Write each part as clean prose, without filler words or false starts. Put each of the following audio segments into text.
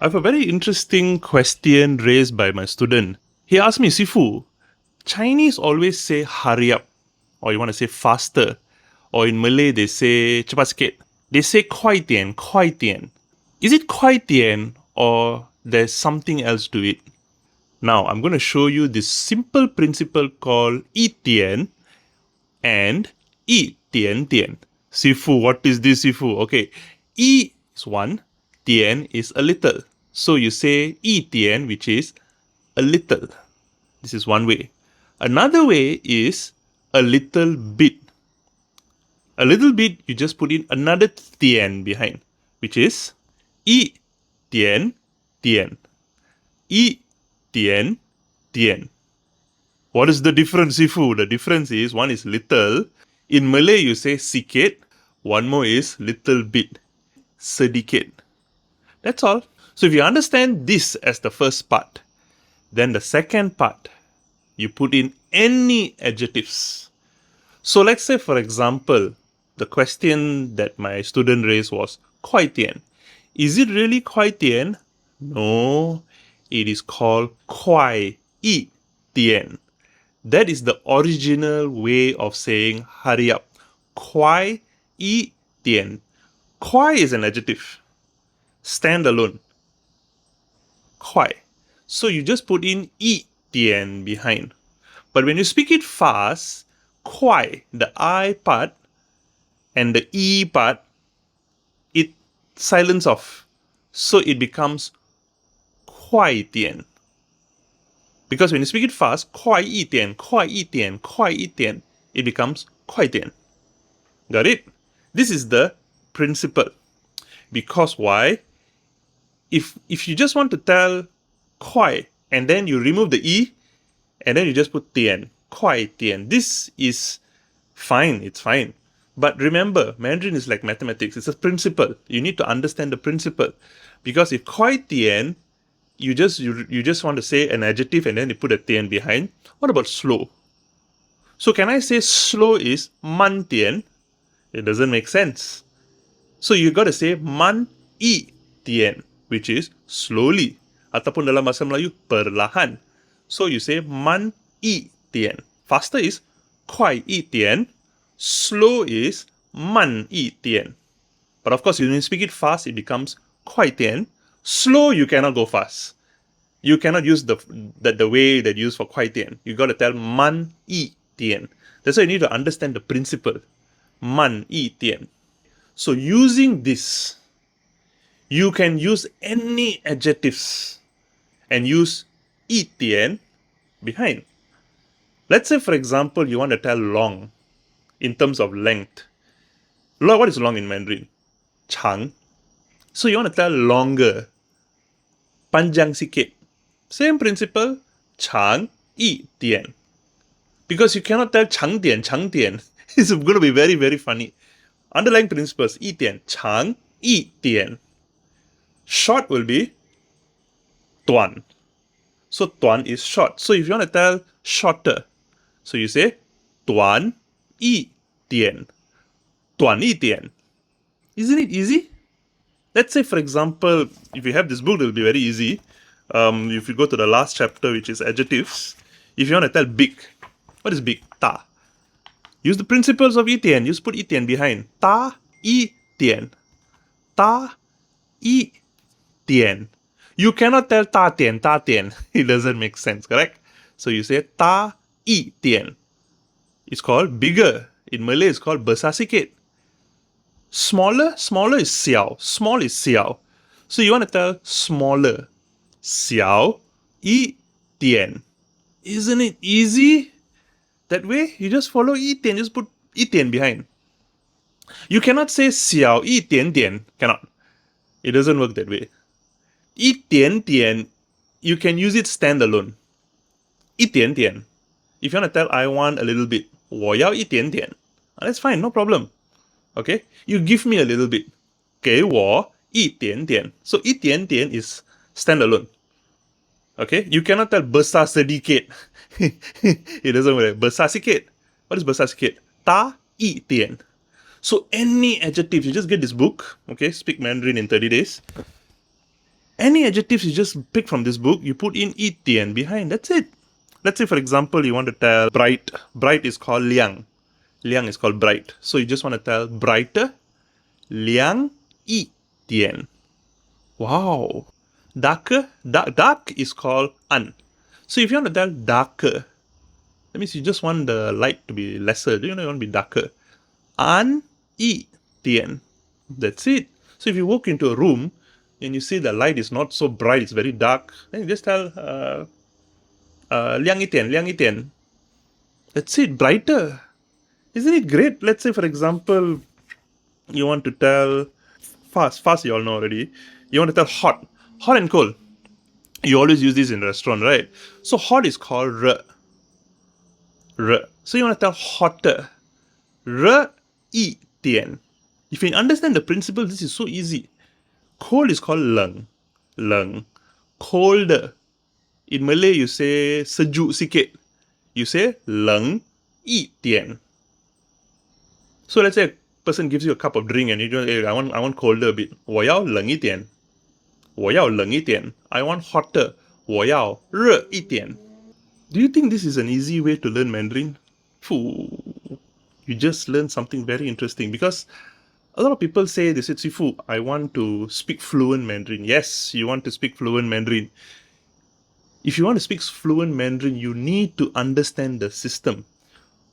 I have a very interesting question raised by my student. He asked me, Sifu, Chinese always say hurry up, or you want to say faster, or in Malay they say cepat sikit. They say kuai dian, kuai dian. Is it kuai dian or there's something else to it? Now I'm going to show you this simple principle called yi dian and yi dian dian. Sifu, what is this, Sifu? Okay, yi is one, dian is a little. So you say yi dian, which is a little. This is one way. Another way is a little bit. A little bit, you just put in another dian behind, which is yi dian dian. Yi dian dian. What is the difference, Sifu? The difference is one is little. In Malay, you say sikit. One more is little bit. Sedikit. That's all. So if you understand this as the first part, then the second part, you put in any adjectives. So let's say, for example, the question that my student raised was kuai dian. Is it really kuai dian? No, it is called kuai yi dian. That is the original way of saying hurry up. Kuai yi dian. Kuai is an adjective. Stand alone. Kuai. So you just put in yi dian behind. But when you speak it fast, kuai, the I part and the E part, it silence off. So it becomes kuai dian. Because when you speak it fast, kuai yi dian, kuai yi dian, kuai yi dian, it becomes kuai dian. Got it? This is the principle. Because why? If you just want to tell kuai and then you remove the E and then you just put dian, kuai dian, this is fine, it's fine. But remember, Mandarin is like mathematics. It's a principle. You need to understand the principle. Because if kuai dian, you just want to say an adjective and then you put a dian behind. What about slow? So can I say slow is man dian? It doesn't make sense. So you got to say man yi dian, which is slowly. Ataupun dalam bahasa Melayu, perlahan. So you say man yi dian. Faster is kuai yi dian. Slow is man yi dian. But of course, when you speak it fast, it becomes kuai dian. Slow, you cannot go fast. You cannot use the way that you use for kuai dian. You got to tell man yi dian. That's why you need to understand the principle. Man yi dian. So using this, you can use any adjectives and use yi dian behind. Let's say, for example, you want to tell long in terms of length. What is long in Mandarin? Chang. So you want to tell longer. Panjang sikit. Same principle. Chang yi dian. Because you cannot tell chang dian, chang dian. It's going to be very, very funny. Underlying principles. Yi dian. Chang yi dian. Short will be tuan. So tuan is short. So if you want to tell shorter, so you say tuan yi dian. Tuan yi dian. Isn't it easy? Let's say, for example, if you have this book, it will be very easy. If you go to the last chapter, which is adjectives, if you want to tell big, what is big? Ta. Use the principles of yi dian. Just put yi dian behind. Ta yi dian. Ta yi dian. You cannot tell ta dian, ta dian. It doesn't make sense, correct? So you say ta yi dian. It's called bigger. In Malay, it's called besar sikit. Smaller is xiao. Small is xiao. So you want to tell smaller. Xiao yi dian. Isn't it easy? That way, you just follow yi dian. Just put yi dian behind. You cannot say xiao yi dian dian. Cannot. It doesn't work that way. Yi dian dian, you can use it standalone. Yi dian dian. If you want to tell I want a little bit, 我要一点点. That's fine, no problem. Okay, you give me a little bit. 给我一点点. So 一点点 is standalone. Okay, you cannot tell besar sedikit. It doesn't work. Besar sikit. What is besar sikit? 大一点. So any adjective, you just get this book. Okay, Speak Mandarin in 30 days. Any adjectives you just pick from this book, you put in yi tian behind. That's it. Let's say, for example, you want to tell bright. Bright is called liang. Liang is called bright. So you just want to tell brighter, liang yi tian. Wow. Darker, dark is called an. So if you want to tell darker, that means you just want the light to be lesser. You want to be darker. An yi tian. That's it. So if you walk into a room and you see the light is not so bright, it's very dark, then you just tell liang yi tian, liang yi tian. That's it, brighter. Isn't it great? Let's say, for example, you want to tell fast. Fast, you all know already. You want to tell hot. Hot and cold. You always use this in restaurant, right? So hot is called re. Re. So you want to tell hotter. Re yi tian. If you understand the principle, this is so easy. Cold is called leng. Leng. Colder. In Malay, you say sejuk sikit. You say leng yi tian. So let's say a person gives you a cup of drink and you go, hey, I want colder a bit. 我要冷一点. 我要冷一点. I want hotter. 我要热一点. Do you think this is an easy way to learn Mandarin? You just learned something very interesting, because a lot of people say, they said, Sifu, I want to speak fluent Mandarin. Yes, you want to speak fluent Mandarin. If you want to speak fluent Mandarin, you need to understand the system.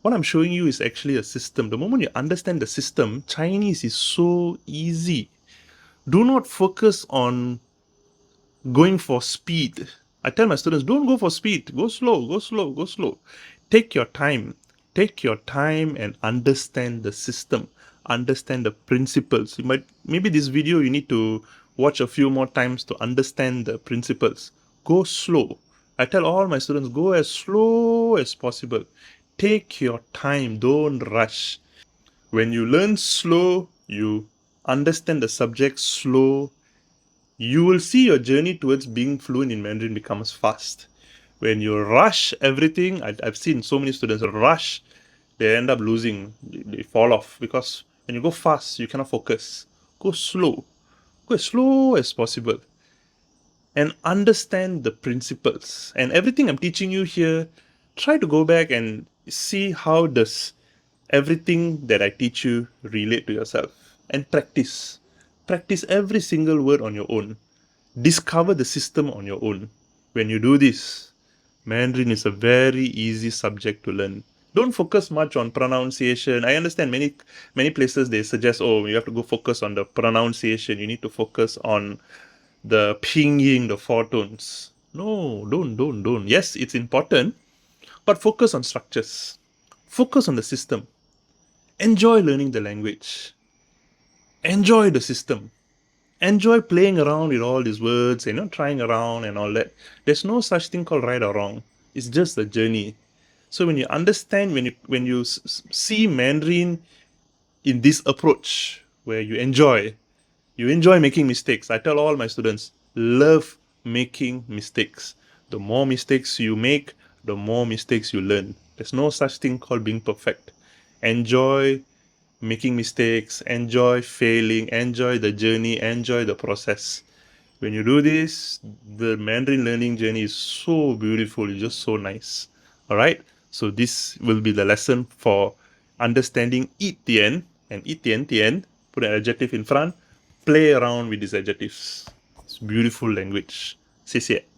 What I'm showing you is actually a system. The moment you understand the system, Chinese is so easy. Do not focus on going for speed. I tell my students, don't go for speed. Go slow, go slow, go slow. Take your time. Take your time and understand the system. Understand the principles. Maybe this video you need to watch a few more times to understand the principles. Go slow. I tell all my students, go as slow as possible. Take your time, don't rush. When you learn slow, you understand the subject slow, you will see your journey towards being fluent in Mandarin becomes fast. When you rush everything, I've seen so many students rush, they end up losing, they fall off, because when you go fast, you cannot focus. Go slow. Go as slow as possible. And understand the principles. And everything I'm teaching you here, try to go back and see how does everything that I teach you relate to yourself. And practice. Practice every single word on your own. Discover the system on your own. When you do this, Mandarin is a very easy subject to learn. Don't focus much on pronunciation. I understand many places they suggest, oh, you have to go focus on the pronunciation. You need to focus on the pinyin, the four tones. No, don't. Yes, it's important, but focus on structures. Focus on the system. Enjoy learning the language. Enjoy the system. Enjoy playing around with all these words and not trying around and all that. There's no such thing called right or wrong. It's just a journey. So when you understand, when you see Mandarin in this approach where you enjoy making mistakes. I tell all my students, love making mistakes. The more mistakes you make, the more mistakes you learn. There's no such thing called being perfect. Enjoy making mistakes, enjoy failing, enjoy the journey, enjoy the process. When you do this, the Mandarin learning journey is so beautiful, it's just so nice. Alright, so this will be the lesson for understanding yi tian and yi tian tian. Put an adjective in front, play around with these adjectives. It's beautiful language. 谢谢。